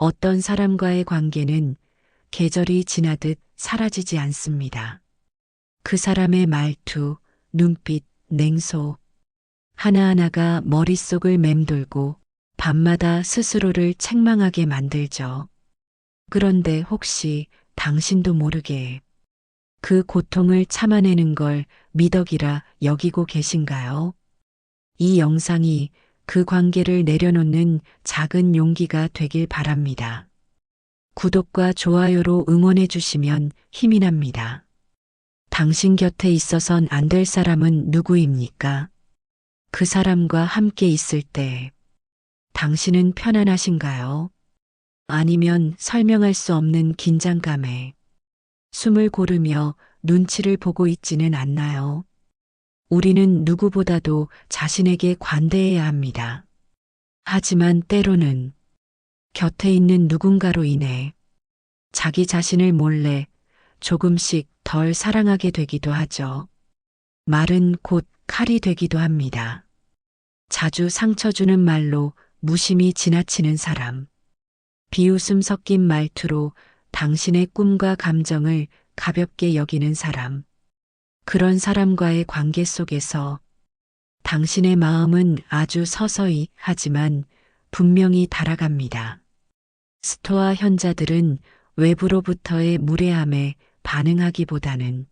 어떤 사람과의 관계는 계절이 지나듯 사라지지 않습니다. 그 사람의 말투, 눈빛, 냉소, 하나하나가 머릿속을 맴돌고 밤마다 스스로를 책망하게 만들죠. 그런데 혹시 당신도 모르게 그 고통을 참아내는 걸 미덕이라 여기고 계신가요? 이 영상이 그 관계를 내려놓는 작은 용기가 되길 바랍니다. 구독과 좋아요로 응원해 주시면 힘이 납니다. 당신 곁에 있어선 안 될 사람은 누구입니까? 그 사람과 함께 있을 때 당신은 편안하신가요? 아니면 설명할 수 없는 긴장감에 숨을 고르며 눈치를 보고 있지는 않나요? 우리는 누구보다도 자신에게 관대해야 합니다. 하지만 때로는 곁에 있는 누군가로 인해 자기 자신을 몰래 조금씩 덜 사랑하게 되기도 하죠. 말은 곧 칼이 되기도 합니다. 자주 상처 주는 말로 무심히 지나치는 사람. 비웃음 섞인 말투로 당신의 꿈과 감정을 가볍게 여기는 사람. 그런 사람과의 관계 속에서 당신의 마음은 아주 서서히 하지만 분명히 달아갑니다. 스토아 현자들은 외부로부터의 무례함에 반응하기보다는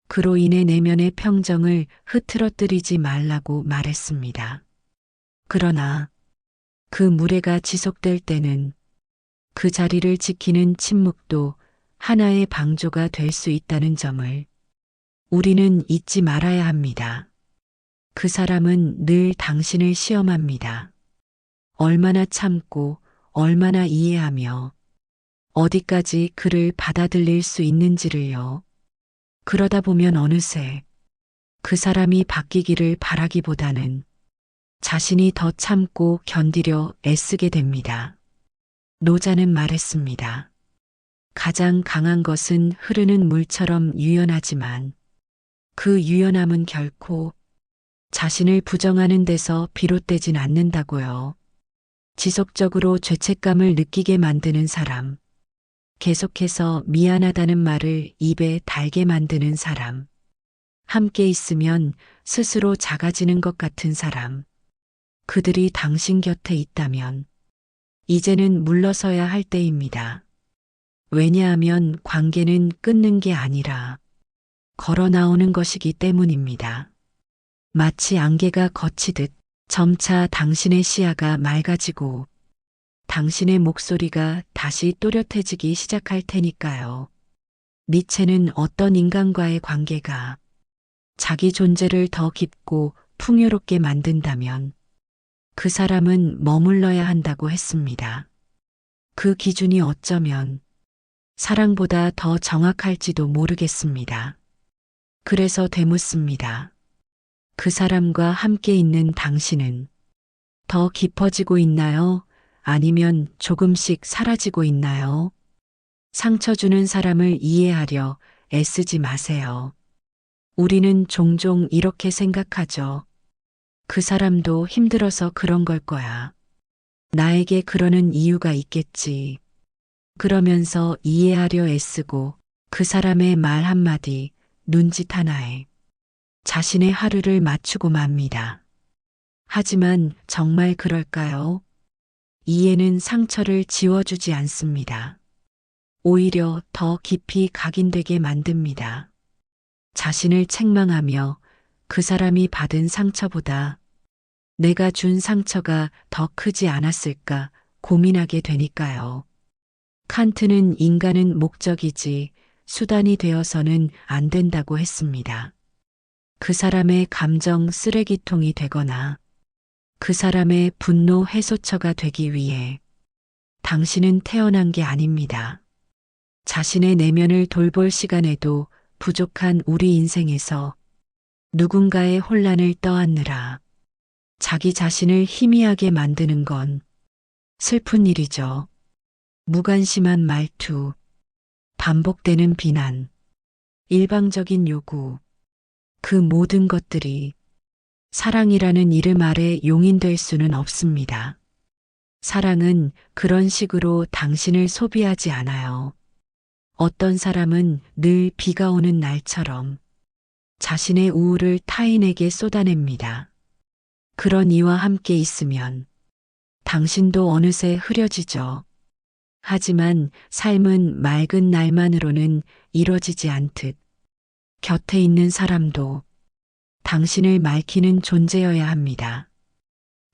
그로 인해 내면의 평정을 흐트러뜨리지 말라고 말했습니다. 그러나 그 무례가 지속될 때는 그 자리를 지키는 침묵도 하나의 방조가 될 수 있다는 점을 우리는 잊지 말아야 합니다. 그 사람은 늘 당신을 시험합니다. 얼마나 참고 얼마나 이해하며 어디까지 그를 받아들일 수 있는지를요. 그러다 보면 어느새 그 사람이 바뀌기를 바라기보다는 자신이 더 참고 견디려 애쓰게 됩니다. 노자는 말했습니다. 가장 강한 것은 흐르는 물처럼 유연하지만 그 유연함은 결코 자신을 부정하는 데서 비롯되진 않는다고요. 지속적으로 죄책감을 느끼게 만드는 사람, 계속해서 미안하다는 말을 입에 달게 만드는 사람, 함께 있으면 스스로 작아지는 것 같은 사람, 그들이 당신 곁에 있다면 이제는 물러서야 할 때입니다. 왜냐하면 관계는 끊는 게 아니라 걸어 나오는 것이기 때문입니다. 마치 안개가 걷히듯 점차 당신의 시야가 맑아지고 당신의 목소리가 다시 또렷해지기 시작할 테니까요. 니체는 어떤 인간과의 관계가 자기 존재를 더 깊고 풍요롭게 만든다면 그 사람은 머물러야 한다고 했습니다. 그 기준이 어쩌면 사랑보다 더 정확할지도 모르겠습니다. 그래서 되묻습니다. 그 사람과 함께 있는 당신은 더 깊어지고 있나요? 아니면 조금씩 사라지고 있나요? 상처 주는 사람을 이해하려 애쓰지 마세요. 우리는 종종 이렇게 생각하죠. 그 사람도 힘들어서 그런 걸 거야. 나에게 그러는 이유가 있겠지. 그러면서 이해하려 애쓰고 그 사람의 말 한마디, 눈짓 하나에 자신의 하루를 맞추고 맙니다. 하지만 정말 그럴까요? 이해는 상처를 지워주지 않습니다. 오히려 더 깊이 각인되게 만듭니다. 자신을 책망하며 그 사람이 받은 상처보다 내가 준 상처가 더 크지 않았을까 고민하게 되니까요. 칸트는 인간은 목적이지 수단이 되어서는 안 된다고 했습니다. 그 사람의 감정 쓰레기통이 되거나 그 사람의 분노 해소처가 되기 위해 당신은 태어난 게 아닙니다. 자신의 내면을 돌볼 시간에도 부족한 우리 인생에서 누군가의 혼란을 떠안느라 자기 자신을 희미하게 만드는 건 슬픈 일이죠. 무관심한 말투, 반복되는 비난, 일방적인 요구, 그 모든 것들이 사랑이라는 이름 아래 용인될 수는 없습니다. 사랑은 그런 식으로 당신을 소비하지 않아요. 어떤 사람은 늘 비가 오는 날처럼 자신의 우울을 타인에게 쏟아냅니다. 그런 이와 함께 있으면 당신도 어느새 흐려지죠. 하지만 삶은 맑은 날만으로는 이뤄지지 않듯 곁에 있는 사람도 당신을 맑히는 존재여야 합니다.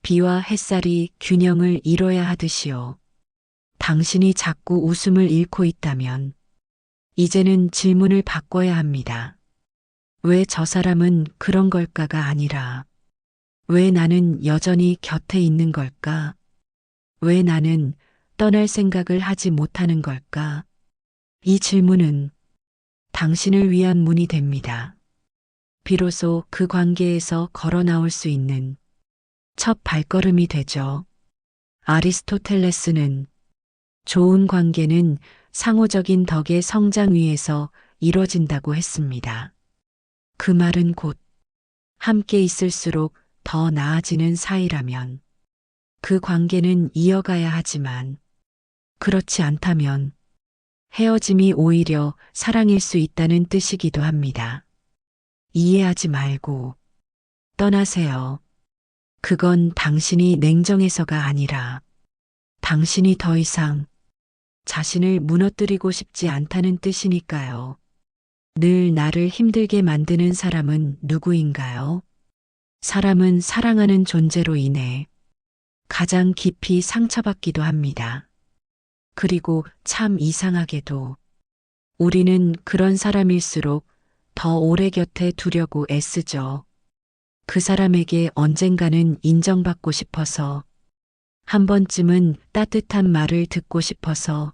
비와 햇살이 균형을 이뤄야 하듯이요. 당신이 자꾸 웃음을 잃고 있다면 이제는 질문을 바꿔야 합니다. 왜 저 사람은 그런 걸까가 아니라 왜 나는 여전히 곁에 있는 걸까? 왜 나는 떠날 생각을 하지 못하는 걸까? 이 질문은 당신을 위한 문이 됩니다. 비로소 그 관계에서 걸어 나올 수 있는 첫 발걸음이 되죠. 아리스토텔레스는 좋은 관계는 상호적인 덕의 성장 위에서 이뤄진다고 했습니다. 그 말은 곧 함께 있을수록 더 나아지는 사이라면 그 관계는 이어가야 하지만 그렇지 않다면 헤어짐이 오히려 사랑일 수 있다는 뜻이기도 합니다. 이해하지 말고 떠나세요. 그건 당신이 냉정해서가 아니라 당신이 더 이상 자신을 무너뜨리고 싶지 않다는 뜻이니까요. 늘 나를 힘들게 만드는 사람은 누구인가요? 사람은 사랑하는 존재로 인해 가장 깊이 상처받기도 합니다. 그리고 참 이상하게도 우리는 그런 사람일수록 더 오래 곁에 두려고 애쓰죠. 그 사람에게 언젠가는 인정받고 싶어서, 한 번쯤은 따뜻한 말을 듣고 싶어서,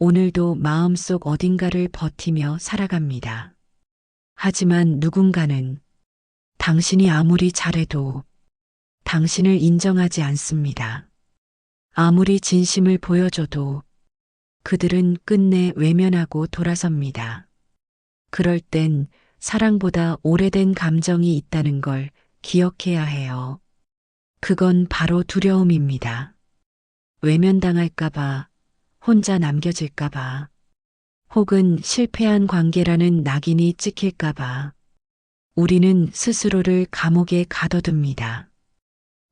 오늘도 마음속 어딘가를 버티며 살아갑니다. 하지만 누군가는 당신이 아무리 잘해도 당신을 인정하지 않습니다. 아무리 진심을 보여줘도 그들은 끝내 외면하고 돌아섭니다. 그럴 땐 사랑보다 오래된 감정이 있다는 걸 기억해야 해요. 그건 바로 두려움입니다. 외면당할까봐, 혼자 남겨질까봐, 혹은 실패한 관계라는 낙인이 찍힐까봐 우리는 스스로를 감옥에 가둬둡니다.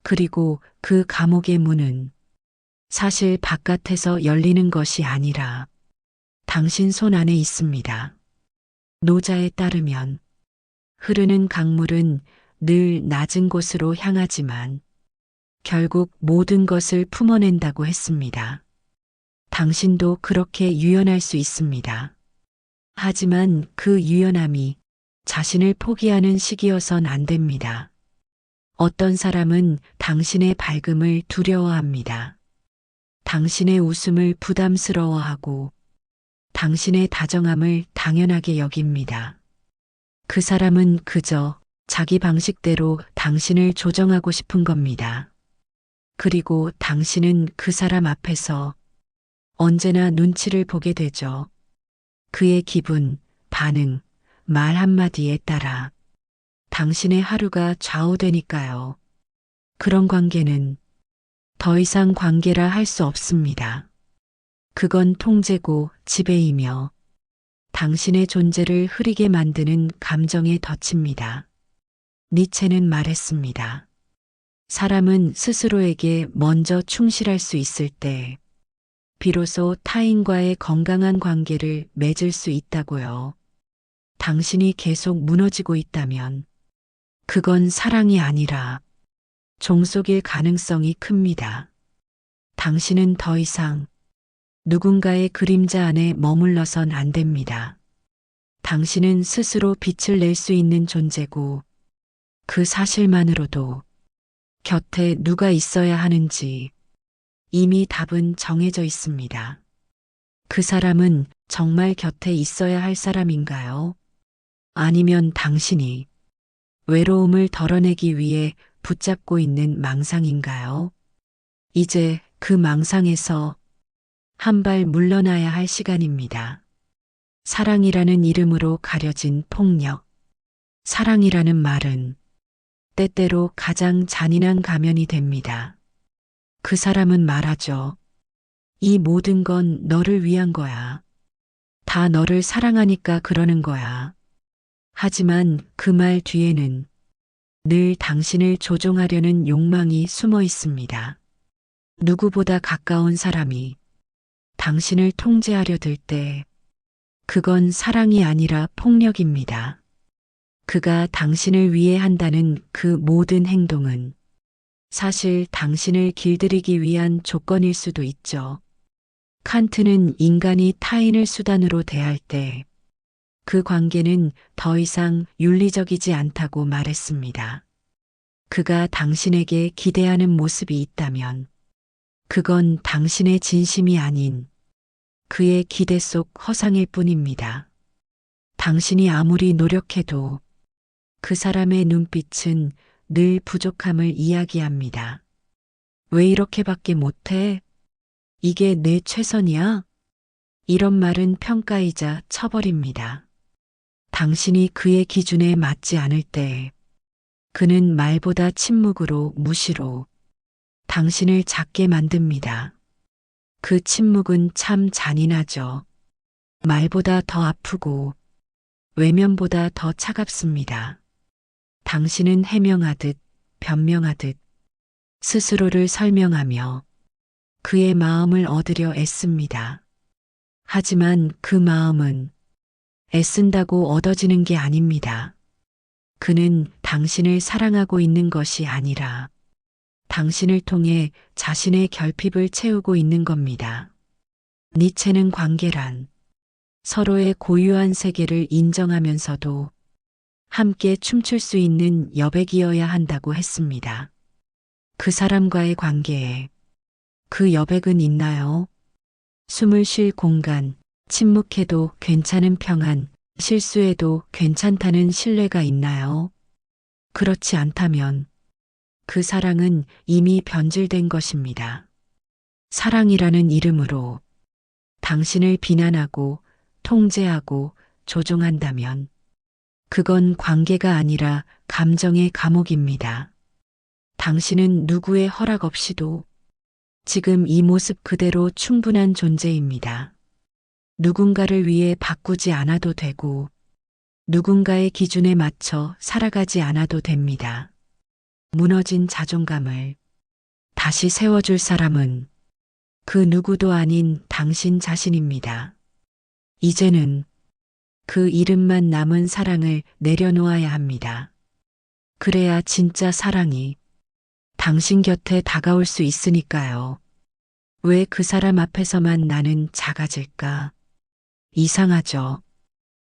그리고 그 감옥의 문은 사실 바깥에서 열리는 것이 아니라 당신 손 안에 있습니다. 노자에 따르면 흐르는 강물은 늘 낮은 곳으로 향하지만 결국 모든 것을 품어낸다고 했습니다. 당신도 그렇게 유연할 수 있습니다. 하지만 그 유연함이 자신을 포기하는 시기여선 안 됩니다. 어떤 사람은 당신의 밝음을 두려워합니다. 당신의 웃음을 부담스러워하고 당신의 다정함을 당연하게 여깁니다. 그 사람은 그저 자기 방식대로 당신을 조정하고 싶은 겁니다. 그리고 당신은 그 사람 앞에서 언제나 눈치를 보게 되죠. 그의 기분, 반응, 말 한마디에 따라 당신의 하루가 좌우되니까요. 그런 관계는 더 이상 관계라 할 수 없습니다. 그건 통제고 지배이며 당신의 존재를 흐리게 만드는 감정의 덫입니다. 니체는 말했습니다. 사람은 스스로에게 먼저 충실할 수 있을 때 비로소 타인과의 건강한 관계를 맺을 수 있다고요. 당신이 계속 무너지고 있다면 그건 사랑이 아니라 종속일 가능성이 큽니다. 당신은 더 이상 누군가의 그림자 안에 머물러선 안 됩니다. 당신은 스스로 빛을 낼 수 있는 존재고 그 사실만으로도 곁에 누가 있어야 하는지 이미 답은 정해져 있습니다. 그 사람은 정말 곁에 있어야 할 사람인가요? 아니면 당신이 외로움을 덜어내기 위해 붙잡고 있는 망상인가요? 이제 그 망상에서 한 발 물러나야 할 시간입니다. 사랑이라는 이름으로 가려진 폭력. 사랑이라는 말은 때때로 가장 잔인한 가면이 됩니다. 그 사람은 말하죠. 이 모든 건 너를 위한 거야. 다 너를 사랑하니까 그러는 거야. 하지만 그 말 뒤에는 늘 당신을 조종하려는 욕망이 숨어 있습니다. 누구보다 가까운 사람이 당신을 통제하려 들 때 그건 사랑이 아니라 폭력입니다. 그가 당신을 위해 한다는 그 모든 행동은 사실 당신을 길들이기 위한 조건일 수도 있죠. 칸트는 인간이 타인을 수단으로 대할 때 그 관계는 더 이상 윤리적이지 않다고 말했습니다. 그가 당신에게 기대하는 모습이 있다면 그건 당신의 진심이 아닌 그의 기대 속 허상일 뿐입니다. 당신이 아무리 노력해도 그 사람의 눈빛은 늘 부족함을 이야기합니다. 왜 이렇게밖에 못해? 이게 내 최선이야? 이런 말은 평가이자 처벌입니다. 당신이 그의 기준에 맞지 않을 때 그는 말보다 침묵으로 무시로 당신을 작게 만듭니다. 그 침묵은 참 잔인하죠. 말보다 더 아프고 외면보다 더 차갑습니다. 당신은 해명하듯 변명하듯 스스로를 설명하며 그의 마음을 얻으려 애씁니다. 하지만 그 마음은 애쓴다고 얻어지는 게 아닙니다. 그는 당신을 사랑하고 있는 것이 아니라 당신을 통해 자신의 결핍을 채우고 있는 겁니다. 니체는 관계란 서로의 고유한 세계를 인정하면서도 함께 춤출 수 있는 여백이어야 한다고 했습니다. 그 사람과의 관계에 그 여백은 있나요? 숨을 쉴 공간, 침묵해도 괜찮은 평안, 실수해도 괜찮다는 신뢰가 있나요? 그렇지 않다면 그 사랑은 이미 변질된 것입니다. 사랑이라는 이름으로 당신을 비난하고 통제하고 조종한다면 그건 관계가 아니라 감정의 감옥입니다. 당신은 누구의 허락 없이도 지금 이 모습 그대로 충분한 존재입니다. 누군가를 위해 바꾸지 않아도 되고 누군가의 기준에 맞춰 살아가지 않아도 됩니다. 무너진 자존감을 다시 세워줄 사람은 그 누구도 아닌 당신 자신입니다. 이제는 그 이름만 남은 사랑을 내려놓아야 합니다. 그래야 진짜 사랑이 당신 곁에 다가올 수 있으니까요. 왜 그 사람 앞에서만 나는 작아질까? 이상하죠.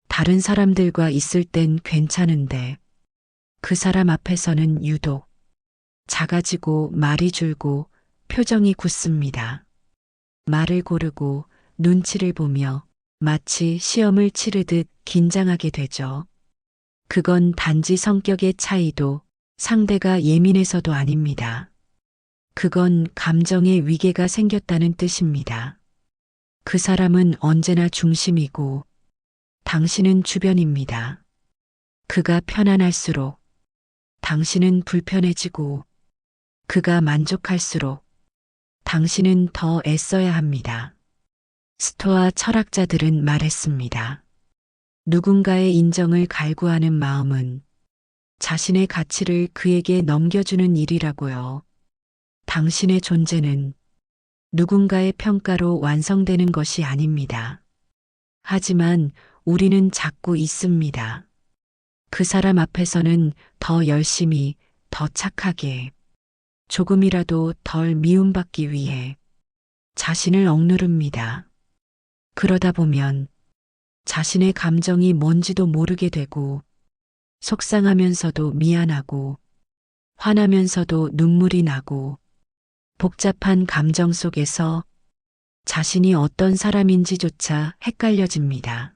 다른 사람들과 있을 땐 괜찮은데 그 사람 앞에서는 유독 작아지고 말이 줄고 표정이 굳습니다. 말을 고르고 눈치를 보며 마치 시험을 치르듯 긴장하게 되죠. 그건 단지 성격의 차이도 상대가 예민해서도 아닙니다. 그건 감정의 위계가 생겼다는 뜻입니다. 그 사람은 언제나 중심이고 당신은 주변입니다. 그가 편안할수록 당신은 불편해지고 그가 만족할수록 당신은 더 애써야 합니다. 스토아 철학자들은 말했습니다. 누군가의 인정을 갈구하는 마음은 자신의 가치를 그에게 넘겨주는 일이라고요. 당신의 존재는 누군가의 평가로 완성되는 것이 아닙니다. 하지만 우리는 찾고 있습니다. 그 사람 앞에서는 더 열심히, 더 착하게, 조금이라도 덜 미움받기 위해 자신을 억누릅니다. 그러다 보면 자신의 감정이 뭔지도 모르게 되고 속상하면서도 미안하고 화나면서도 눈물이 나고 복잡한 감정 속에서 자신이 어떤 사람인지조차 헷갈려집니다.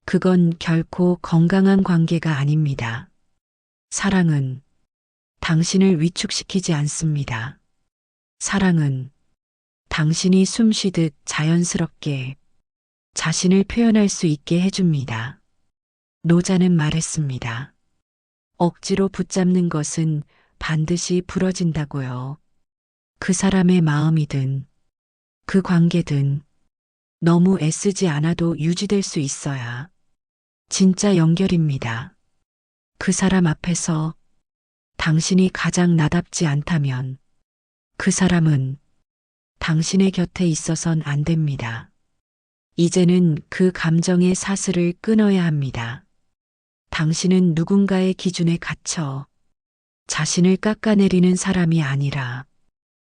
그건 결코 건강한 관계가 아닙니다. 사랑은 당신을 위축시키지 않습니다. 사랑은 당신이 숨 쉬듯 자연스럽게 자신을 표현할 수 있게 해줍니다. 노자는 말했습니다. 억지로 붙잡는 것은 반드시 부러진다고요. 그 사람의 마음이든 그 관계든 너무 애쓰지 않아도 유지될 수 있어야 진짜 연결입니다. 그 사람 앞에서 당신이 가장 나답지 않다면 그 사람은 당신의 곁에 있어선 안 됩니다. 이제는 그 감정의 사슬을 끊어야 합니다. 당신은 누군가의 기준에 갇혀 자신을 깎아내리는 사람이 아니라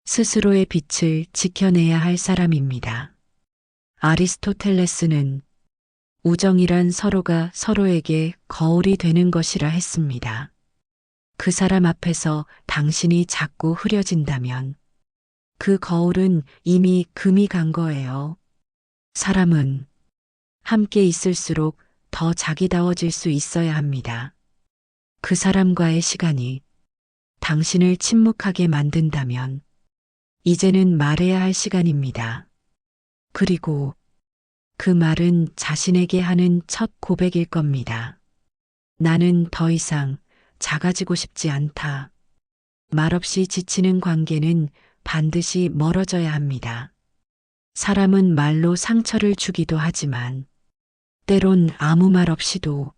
스스로의 빛을 지켜내야 할 사람입니다. 아리스토텔레스는 우정이란 서로가 서로에게 거울이 되는 것이라 했습니다. 그 사람 앞에서 당신이 자꾸 흐려진다면 그 거울은 이미 금이 간 거예요. 사람은 함께 있을수록 더 자기다워질 수 있어야 합니다. 그 사람과의 시간이 당신을 침묵하게 만든다면 이제는 말해야 할 시간입니다. 그리고 그 말은 자신에게 하는 첫 고백일 겁니다. 나는 더 이상 작아지고 싶지 않다. 말없이 지치는 관계는 반드시 멀어져야 합니다. 사람은 말로 상처를 주기도 하지만 때론 아무 말 없이도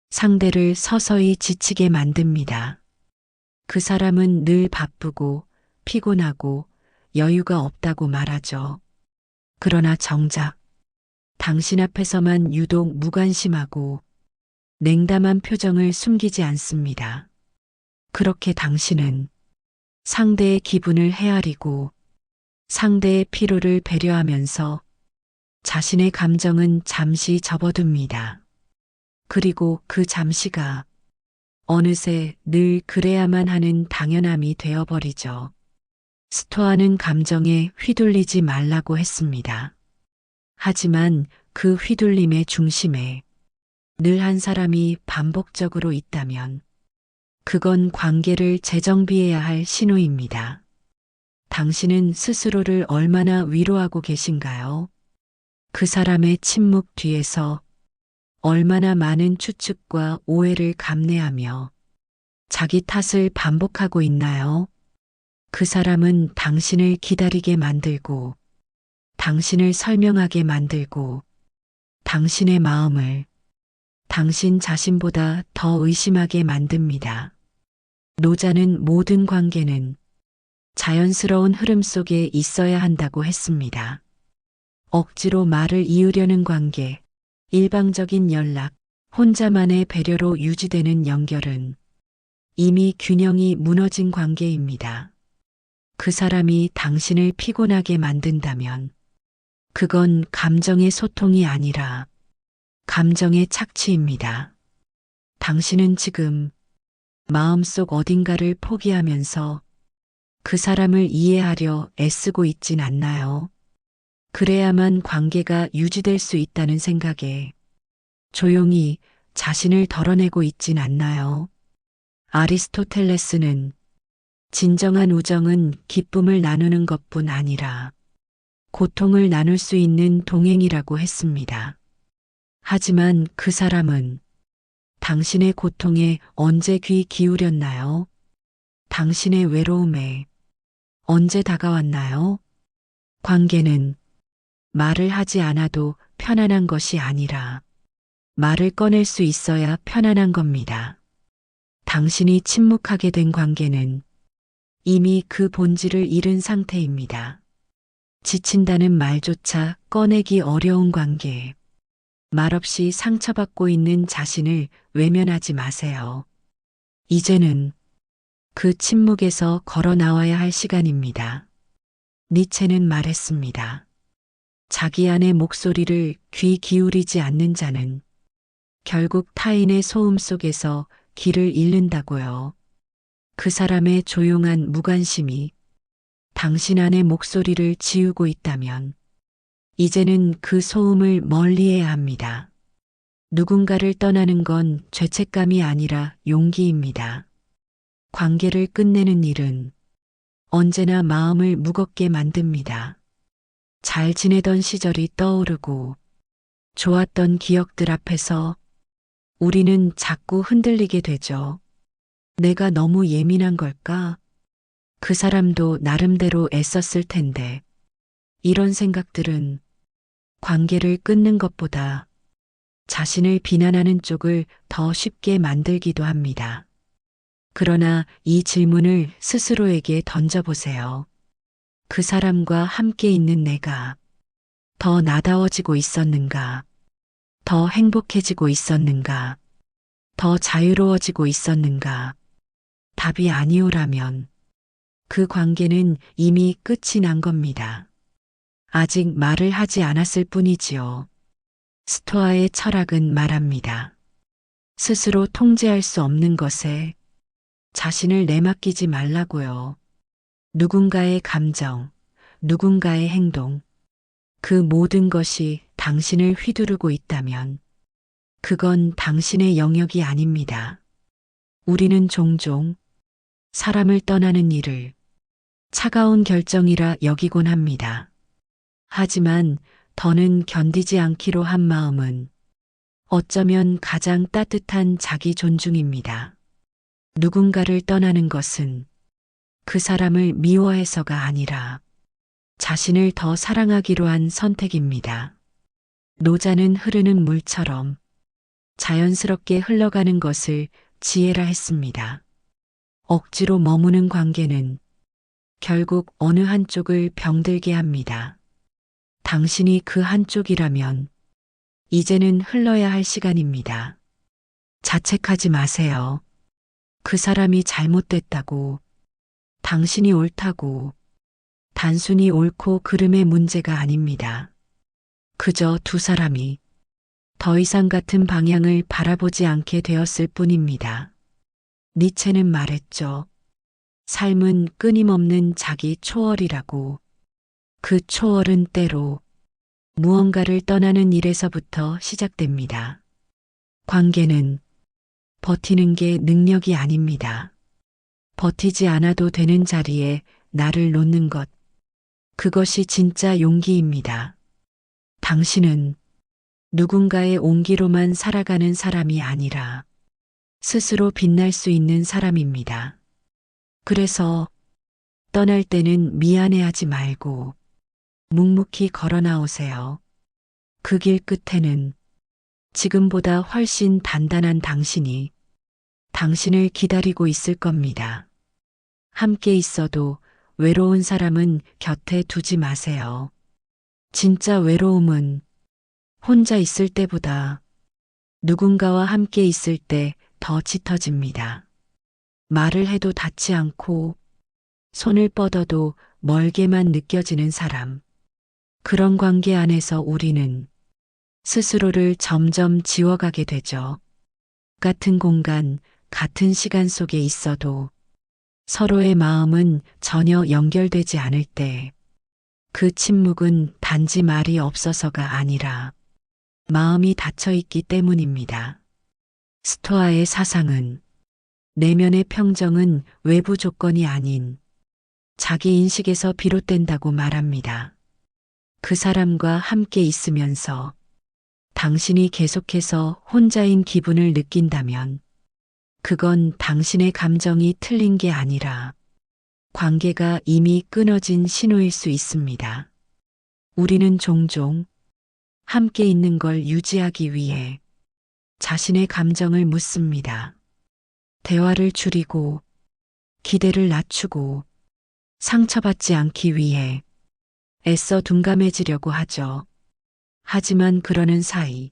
상대를 서서히 지치게 만듭니다. 그 사람은 늘 바쁘고 피곤하고 여유가 없다고 말하죠. 그러나 정작 당신 앞에서만 유독 무관심하고 냉담한 표정을 숨기지 않습니다. 그렇게 당신은 상대의 기분을 헤아리고 상대의 피로를 배려하면서 자신의 감정은 잠시 접어둡니다. 그리고 그 잠시가 어느새 늘 그래야만 하는 당연함이 되어버리죠. 스토아는 감정에 휘둘리지 말라고 했습니다. 하지만 그 휘둘림의 중심에 늘 한 사람이 반복적으로 있다면 그건 관계를 재정비해야 할 신호입니다. 당신은 스스로를 얼마나 위로하고 계신가요? 그 사람의 침묵 뒤에서 얼마나 많은 추측과 오해를 감내하며 자기 탓을 반복하고 있나요? 그 사람은 당신을 기다리게 만들고 당신을 설명하게 만들고 당신의 마음을 당신 자신보다 더 의심하게 만듭니다. 노자는 모든 관계는 자연스러운 흐름 속에 있어야 한다고 했습니다. 억지로 말을 이으려는 관계, 일방적인 연락, 혼자만의 배려로 유지되는 연결은 이미 균형이 무너진 관계입니다. 그 사람이 당신을 피곤하게 만든다면 그건 감정의 소통이 아니라 감정의 착취입니다. 당신은 지금 마음속 어딘가를 포기하면서 그 사람을 이해하려 애쓰고 있진 않나요? 그래야만 관계가 유지될 수 있다는 생각에 조용히 자신을 덜어내고 있진 않나요? 아리스토텔레스는 진정한 우정은 기쁨을 나누는 것뿐 아니라 고통을 나눌 수 있는 동행이라고 했습니다. 하지만 그 사람은 당신의 고통에 언제 귀 기울였나요? 당신의 외로움에 언제 다가왔나요? 관계는 말을 하지 않아도 편안한 것이 아니라 말을 꺼낼 수 있어야 편안한 겁니다. 당신이 침묵하게 된 관계는 이미 그 본질을 잃은 상태입니다. 지친다는 말조차 꺼내기 어려운 관계. 말없이 상처받고 있는 자신을 외면하지 마세요. 이제는 그 침묵에서 걸어 나와야 할 시간입니다. 니체는 말했습니다. 자기 안의 목소리를 귀 기울이지 않는 자는 결국 타인의 소음 속에서 길을 잃는다고요. 그 사람의 조용한 무관심이 당신 안의 목소리를 지우고 있다면 이제는 그 소음을 멀리해야 합니다. 누군가를 떠나는 건 죄책감이 아니라 용기입니다. 관계를 끝내는 일은 언제나 마음을 무겁게 만듭니다. 잘 지내던 시절이 떠오르고 좋았던 기억들 앞에서 우리는 자꾸 흔들리게 되죠. 내가 너무 예민한 걸까? 그 사람도 나름대로 애썼을 텐데 이런 생각들은 관계를 끊는 것보다 자신을 비난하는 쪽을 더 쉽게 만들기도 합니다. 그러나 이 질문을 스스로에게 던져보세요. 그 사람과 함께 있는 내가 더 나다워지고 있었는가? 더 행복해지고 있었는가? 더 자유로워지고 있었는가? 답이 아니오라면 그 관계는 이미 끝이 난 겁니다. 아직 말을 하지 않았을 뿐이지요. 스토아의 철학은 말합니다. 스스로 통제할 수 없는 것에 자신을 내맡기지 말라고요. 누군가의 감정, 누군가의 행동, 그 모든 것이 당신을 휘두르고 있다면 그건 당신의 영역이 아닙니다. 우리는 종종 사람을 떠나는 일을 차가운 결정이라 여기곤 합니다. 하지만 더는 견디지 않기로 한 마음은 어쩌면 가장 따뜻한 자기 존중입니다. 누군가를 떠나는 것은 그 사람을 미워해서가 아니라 자신을 더 사랑하기로 한 선택입니다. 노자는 흐르는 물처럼 자연스럽게 흘러가는 것을 지혜라 했습니다. 억지로 머무는 관계는 결국 어느 한쪽을 병들게 합니다. 당신이 그 한쪽이라면 이제는 흘러야 할 시간입니다. 자책하지 마세요. 그 사람이 잘못됐다고, 당신이 옳다고, 단순히 옳고 그름의 문제가 아닙니다. 그저 두 사람이 더 이상 같은 방향을 바라보지 않게 되었을 뿐입니다. 니체는 말했죠. 삶은 끊임없는 자기 초월이라고. 그 초월은 때로 무언가를 떠나는 일에서부터 시작됩니다. 관계는 버티는 게 능력이 아닙니다. 버티지 않아도 되는 자리에 나를 놓는 것, 그것이 진짜 용기입니다. 당신은 누군가의 온기로만 살아가는 사람이 아니라 스스로 빛날 수 있는 사람입니다. 그래서 떠날 때는 미안해하지 말고 묵묵히 걸어 나오세요. 그 길 끝에는 지금보다 훨씬 단단한 당신이 당신을 기다리고 있을 겁니다. 함께 있어도 외로운 사람은 곁에 두지 마세요. 진짜 외로움은 혼자 있을 때보다 누군가와 함께 있을 때 더 짙어집니다. 말을 해도 닿지 않고 손을 뻗어도 멀게만 느껴지는 사람. 그런 관계 안에서 우리는 스스로를 점점 지워가게 되죠. 같은 공간, 같은 시간 속에 있어도 서로의 마음은 전혀 연결되지 않을 때 그 침묵은 단지 말이 없어서가 아니라 마음이 닫혀 있기 때문입니다. 스토아의 사상은 내면의 평정은 외부 조건이 아닌 자기 인식에서 비롯된다고 말합니다. 그 사람과 함께 있으면서 당신이 계속해서 혼자인 기분을 느낀다면 그건 당신의 감정이 틀린 게 아니라 관계가 이미 끊어진 신호일 수 있습니다. 우리는 종종 함께 있는 걸 유지하기 위해 자신의 감정을 묻습니다. 대화를 줄이고 기대를 낮추고 상처받지 않기 위해 애써 둔감해지려고 하죠. 하지만 그러는 사이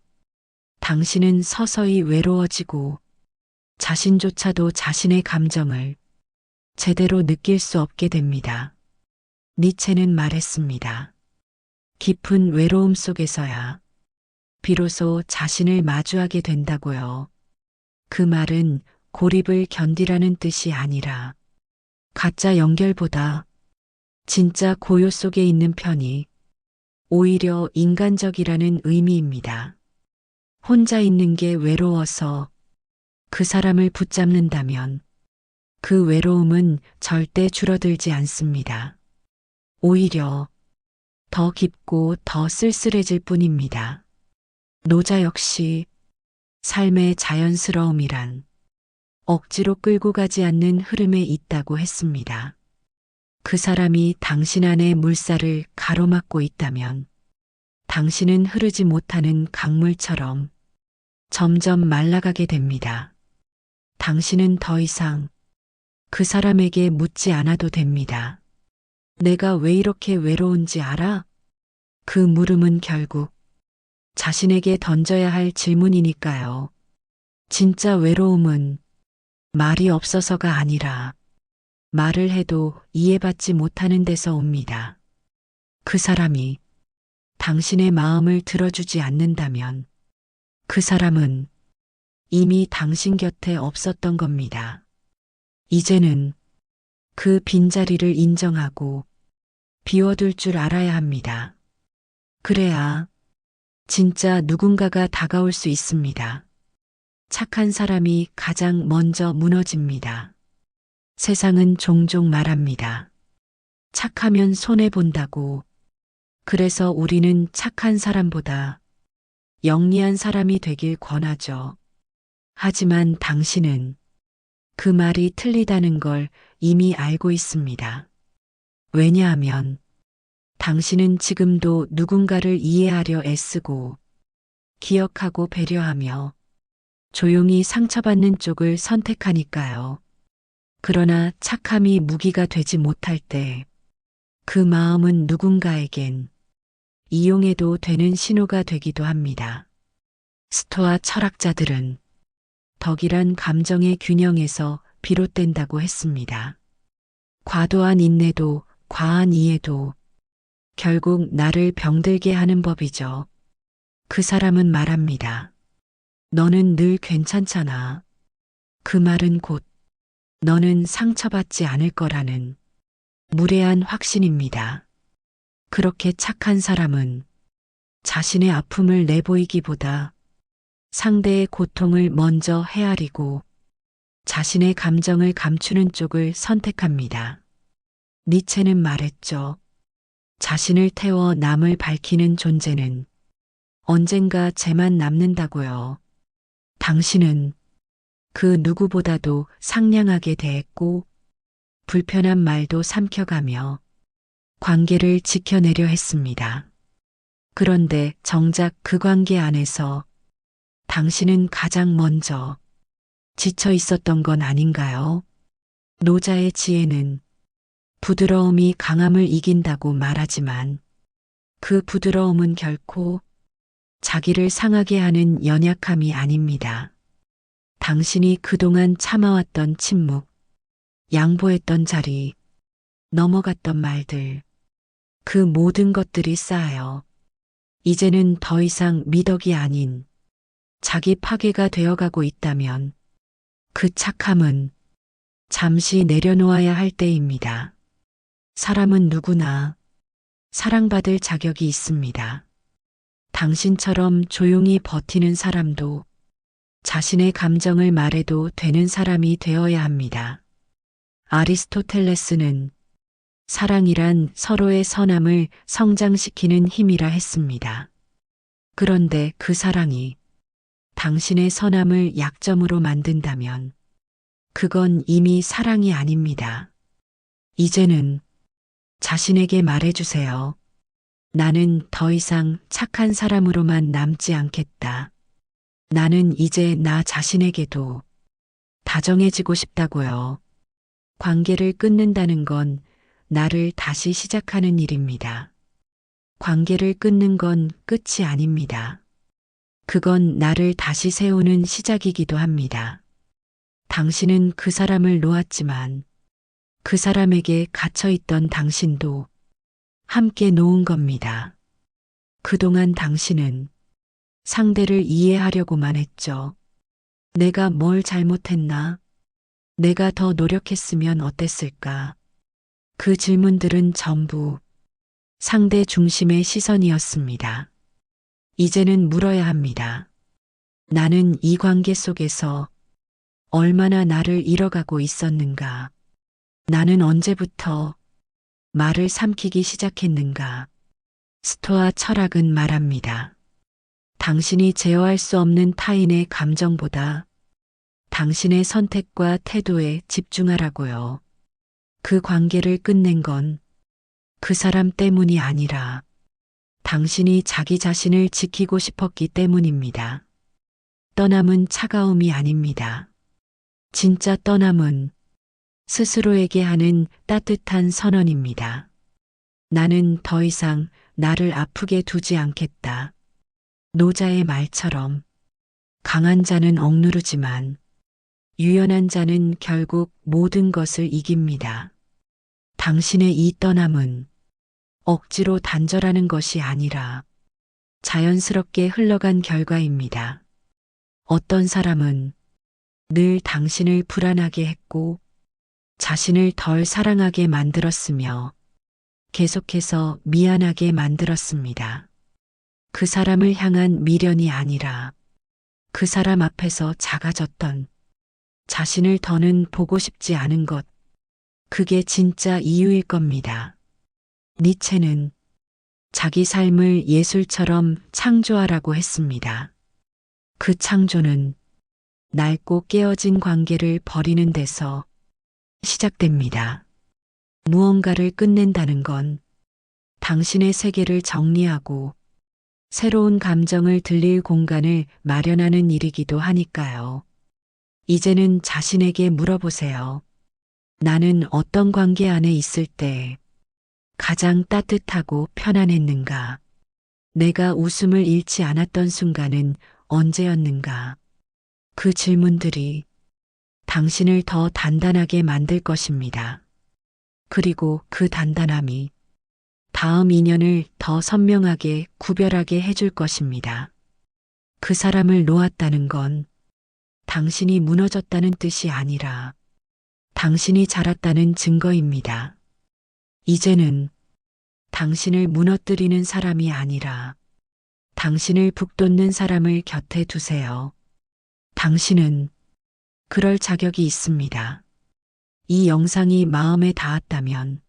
당신은 서서히 외로워지고 자신조차도 자신의 감정을 제대로 느낄 수 없게 됩니다. 니체는 말했습니다. 깊은 외로움 속에서야 비로소 자신을 마주하게 된다고요. 그 말은 고립을 견디라는 뜻이 아니라 가짜 연결보다 진짜 고요 속에 있는 편이 오히려 인간적이라는 의미입니다. 혼자 있는 게 외로워서 그 사람을 붙잡는다면 그 외로움은 절대 줄어들지 않습니다. 오히려 더 깊고 더 쓸쓸해질 뿐입니다. 노자 역시 삶의 자연스러움이란 억지로 끌고 가지 않는 흐름에 있다고 했습니다. 그 사람이 당신 안의 물살을 가로막고 있다면 당신은 흐르지 못하는 강물처럼 점점 말라가게 됩니다. 당신은 더 이상 그 사람에게 묻지 않아도 됩니다. 내가 왜 이렇게 외로운지 알아? 그 물음은 결국 자신에게 던져야 할 질문이니까요. 진짜 외로움은 말이 없어서가 아니라 말을 해도 이해받지 못하는 데서 옵니다. 그 사람이 당신의 마음을 들어주지 않는다면 그 사람은 이미 당신 곁에 없었던 겁니다. 이제는 그 빈자리를 인정하고 비워둘 줄 알아야 합니다. 그래야 진짜 누군가가 다가올 수 있습니다. 착한 사람이 가장 먼저 무너집니다. 세상은 종종 말합니다. 착하면 손해본다고. 그래서 우리는 착한 사람보다 영리한 사람이 되길 권하죠. 하지만 당신은 그 말이 틀리다는 걸 이미 알고 있습니다. 왜냐하면 당신은 지금도 누군가를 이해하려 애쓰고 기억하고 배려하며 조용히 상처받는 쪽을 선택하니까요. 그러나 착함이 무기가 되지 못할 때 그 마음은 누군가에겐 이용해도 되는 신호가 되기도 합니다. 스토아 철학자들은 덕이란 감정의 균형에서 비롯된다고 했습니다. 과도한 인내도 과한 이해도 결국 나를 병들게 하는 법이죠. 그 사람은 말합니다. 너는 늘 괜찮잖아. 그 말은 곧 너는 상처받지 않을 거라는 무례한 확신입니다. 그렇게 착한 사람은 자신의 아픔을 내보이기보다 상대의 고통을 먼저 헤아리고 자신의 감정을 감추는 쪽을 선택합니다. 니체는 말했죠. 자신을 태워 남을 밝히는 존재는 언젠가 쟤만 남는다고요. 당신은 그 누구보다도 상냥하게 대했고 불편한 말도 삼켜가며 관계를 지켜내려 했습니다. 그런데 정작 그 관계 안에서 당신은 가장 먼저 지쳐 있었던 건 아닌가요? 노자의 지혜는 부드러움이 강함을 이긴다고 말하지만 그 부드러움은 결코 자기를 상하게 하는 연약함이 아닙니다. 당신이 그동안 참아왔던 침묵, 양보했던 자리, 넘어갔던 말들, 그 모든 것들이 쌓여 이제는 더 이상 미덕이 아닌 자기 파괴가 되어가고 있다면 그 착함은 잠시 내려놓아야 할 때입니다. 사람은 누구나 사랑받을 자격이 있습니다. 당신처럼 조용히 버티는 사람도 자신의 감정을 말해도 되는 사람이 되어야 합니다. 아리스토텔레스는 사랑이란 서로의 선함을 성장시키는 힘이라 했습니다. 그런데 그 사랑이 당신의 선함을 약점으로 만든다면 그건 이미 사랑이 아닙니다. 이제는 자신에게 말해주세요. 나는 더 이상 착한 사람으로만 남지 않겠다. 나는 이제 나 자신에게도 다정해지고 싶다고요. 관계를 끊는다는 건 나를 다시 시작하는 일입니다. 관계를 끊는 건 끝이 아닙니다. 그건 나를 다시 세우는 시작이기도 합니다. 당신은 그 사람을 놓았지만 그 사람에게 갇혀있던 당신도 함께 놓은 겁니다. 그동안 당신은 상대를 이해하려고만 했죠. 내가 뭘 잘못했나? 내가 더 노력했으면 어땠을까? 그 질문들은 전부 상대 중심의 시선이었습니다. 이제는 물어야 합니다. 나는 이 관계 속에서 얼마나 나를 잃어가고 있었는가? 나는 언제부터 말을 삼키기 시작했는가? 스토아 철학은 말합니다. 당신이 제어할 수 없는 타인의 감정보다 당신의 선택과 태도에 집중하라고요. 그 관계를 끝낸 건 그 사람 때문이 아니라 당신이 자기 자신을 지키고 싶었기 때문입니다. 떠남은 차가움이 아닙니다. 진짜 떠남은 스스로에게 하는 따뜻한 선언입니다. 나는 더 이상 나를 아프게 두지 않겠다. 노자의 말처럼 강한 자는 억누르지만 유연한 자는 결국 모든 것을 이깁니다. 당신의 이 떠남은 억지로 단절하는 것이 아니라 자연스럽게 흘러간 결과입니다. 어떤 사람은 늘 당신을 불안하게 했고 자신을 덜 사랑하게 만들었으며 계속해서 미안하게 만들었습니다. 그 사람을 향한 미련이 아니라 그 사람 앞에서 작아졌던 자신을 더는 보고 싶지 않은 것, 그게 진짜 이유일 겁니다. 니체는 자기 삶을 예술처럼 창조하라고 했습니다. 그 창조는 낡고 깨어진 관계를 버리는 데서 시작됩니다. 무언가를 끝낸다는 건 당신의 세계를 정리하고 새로운 감정을 들릴 공간을 마련하는 일이기도 하니까요. 이제는 자신에게 물어보세요. 나는 어떤 관계 안에 있을 때 가장 따뜻하고 편안했는가? 내가 웃음을 잃지 않았던 순간은 언제였는가? 그 질문들이 당신을 더 단단하게 만들 것입니다. 그리고 그 단단함이 다음 인연을 더 선명하게 구별하게 해줄 것입니다. 그 사람을 놓았다는 건 당신이 무너졌다는 뜻이 아니라 당신이 자랐다는 증거입니다. 이제는 당신을 무너뜨리는 사람이 아니라 당신을 북돋는 사람을 곁에 두세요. 당신은 그럴 자격이 있습니다. 이 영상이 마음에 닿았다면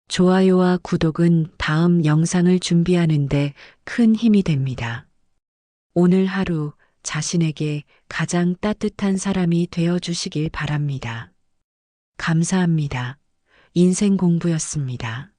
좋아요와 구독은 다음 영상을 준비하는데 큰 힘이 됩니다. 오늘 하루 자신에게 가장 따뜻한 사람이 되어 주시길 바랍니다. 감사합니다. 인생 공부였습니다.